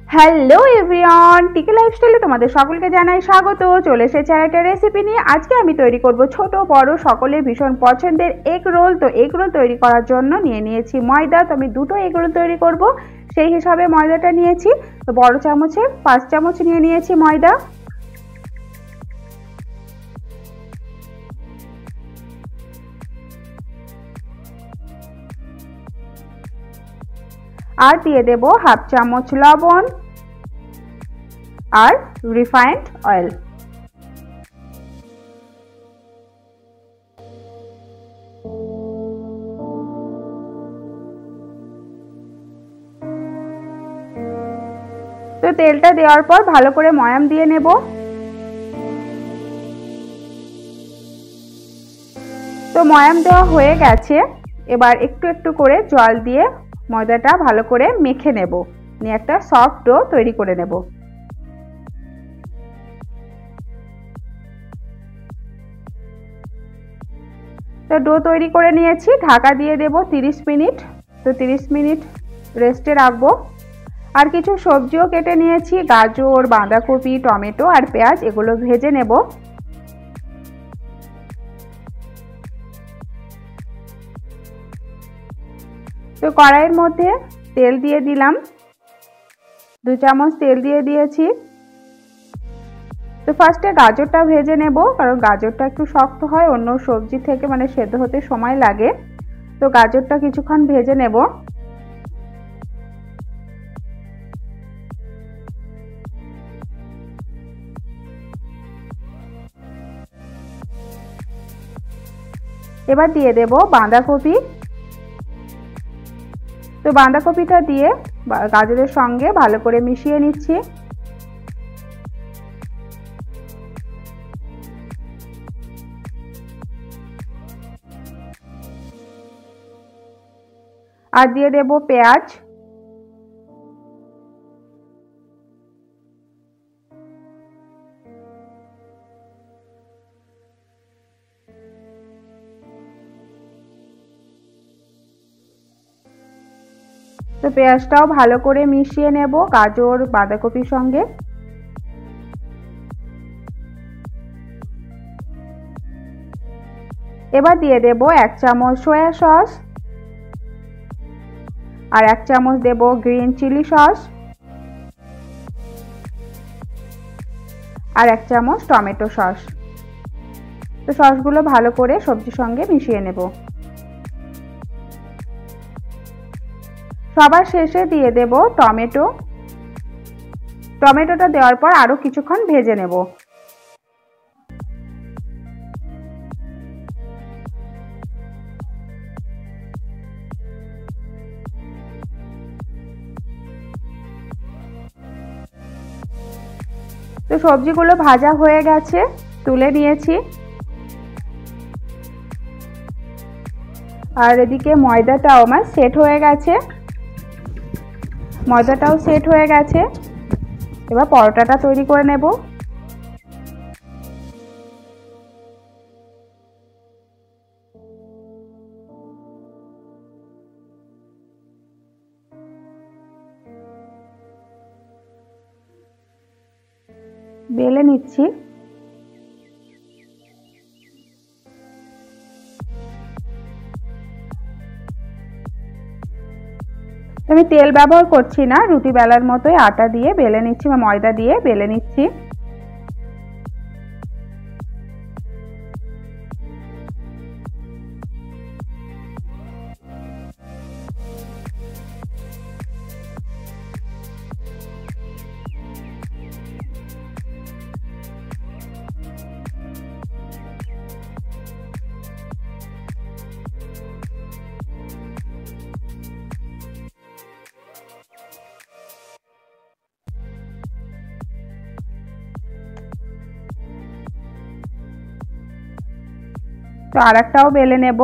Hello everyone, টিকে লাইফস্টাইলে তোমাদের সকলকে জানাই স্বাগত। চলে এসেছে আরেকটা রেসিপি নিয়ে। আজকে আমি তৈরি করব ছোট বড় সকলের ভীষণ পছন্দের এগ রোল। তো এগ রোল তৈরি করার জন্য নিয়েছি ময়দা। তো আমি দুটো এগ রোল তৈরি করব, সেই হিসাবে ময়দাটা নিয়েছি। তো বড় চামচে 5 চামচ নিয়েছি ময়দা। আর দিয়ে দেব হাফ চামচ লবণ আর রিফাইন্ড অয়েল। তো তেলটা দেওয়ার পর ভালো করে ময়াম দিয়ে নেব। তো ময়াম দেওয়া হয়ে গেছে। এবার একটু একটু করে জল দিয়ে ময়দাটা ভালো করে মেখে নেব, নিয়ে একটা সফট ডো তৈরি করে নেব। তো ডো তৈরি করে নিয়েছি, ঢাকা দিয়ে দেব 30 মিনিট। তো 30 মিনিট রেস্টে রাখবো। আর কিছু সবজিও কেটে নিয়েছি, গাজর, বাঁধাকপি, টমেটো আর পেঁয়াজ, এগুলো ভেজে নেব। তো কড়াইয়ের মধ্যে তেল দিয়ে দিলাম, 2 চামচ তেল দিয়ে দিয়েছি। তো ফার্স্টে গাজরটা ভেজে নেব, কারণ গাজরটা একটু শক্ত হয়, অন্য সবজি থেকে মানে সেদ্ধ হতে সময় লাগে। তো গাজরটা কিছুক্ষণ ভেজে নেব। এবার দিয়ে দেব বাঁধাকপি। তো বাঁধাকপিটা দিয়ে গাজরের সঙ্গে ভালো করে মিশিয়ে নিচ্ছি। আর দিয়ে দেব পেঁয়াজ। তো পেঁয়াজটাও ভালো করে মিশিয়ে নেব গাজর বাঁধাকপির সঙ্গে। এবার দিয়ে দেব 1 চামচ সয়া সস, আর 1 চামচ দেব গ্রিন চিলি সস, আর 1 চামচ টমেটো সস। তো সসগুলো ভালো করে সবজির সঙ্গে মিশিয়ে নেব। সবার শেষে দিয়ে দেব টমেটো। টমেটোটা দেওয়ার পর আরো কিছুক্ষণ ভেজে নেব। তো সবজিগুলো ভাজা হয়ে গেছে, তুলে নিয়েছি। আর এদিকে ময়দাটাও আমার সেট হয়ে গেছে, ময়দাটাও সেট হয়ে গেছে। এবার পরোটাটা তৈরি করে নেব। বেলে নিচ্ছি। আমি তেল ব্যবহার করছি না, রুটি বেলার মতোই আটা দিয়ে বেলে নিচ্ছি বা ময়দা দিয়ে বেলে নিচ্ছি। তো আরেকটাও বেলে নেব।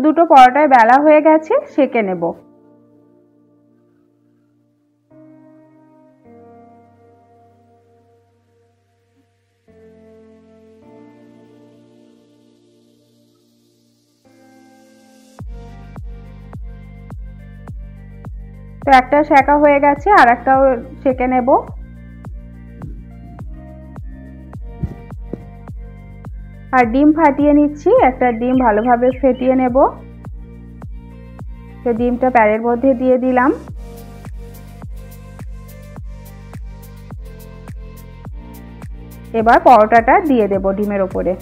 দুটো পরোটায় বেলা হয়ে গেছে, সেঁকে নেব। তো একটা সেঁকা হয়ে গেছে, আর একটাও সেঁকে নেব। আর ডিম ফাটিয়ে নিচ্ছি, একটা ডিম ভালোভাবে ফেটিয়ে নেব। তো ডিমটা প্যানের মধ্যে দিয়ে দিলাম। এবার পরোটাটা দিয়ে দেব ডিমের ওপরে।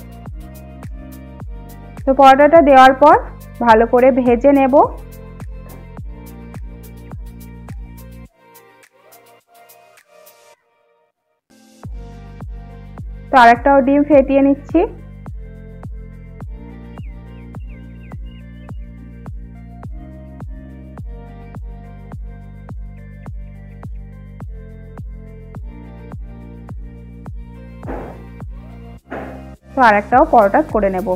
তো পরোটাটা দেওয়ার পর ভালো করে ভেজে নেব। তো আরেকটাও ডিম ফেটিয়ে নিচ্ছি। তো আরেকটাও পরোটা করে নেব।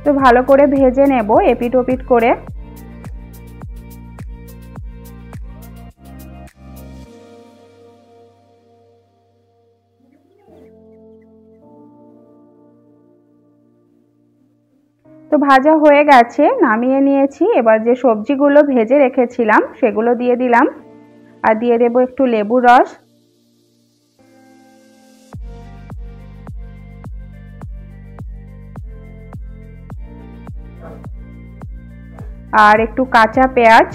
তো ভালো করে ভেজে নেব এপিট ওপিট করে। তো ভাজা হয়ে গেছে, নামিয়ে নিয়েছি। এবার যে সবজিগুলো ভেজে রেখেছিলাম সেগুলো দিয়ে দিলাম, আর দিয়ে দেব একটু লেবুর রস, আর একটু কাঁচা পেঁয়াজ,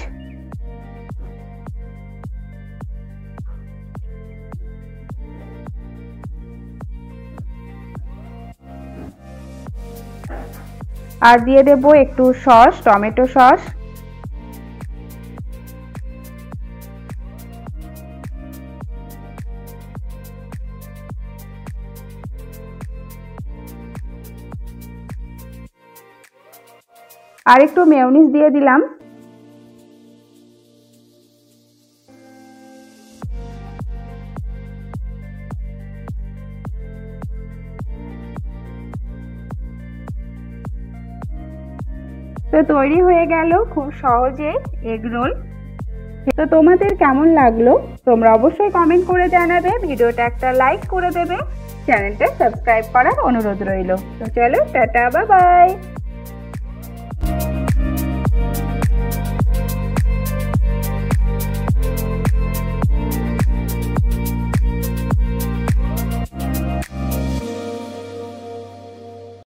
আর দিয়ে দেব একটু সস, টমেটো সস। আর একটু মেয়োনিজ দিয়ে দিলাম। তো তৈরি হয়ে গেল খুব সহজে এগ রোল। তো তোমাদের কেমন লাগলো তোমরা অবশ্যই কমেন্ট করে জানাবে, ভিডিওটা একটা লাইক করে দেবে, চ্যানেলটা সাবস্ক্রাইব করার অনুরোধ রইল। তো চলো টাটা, বাই বাই।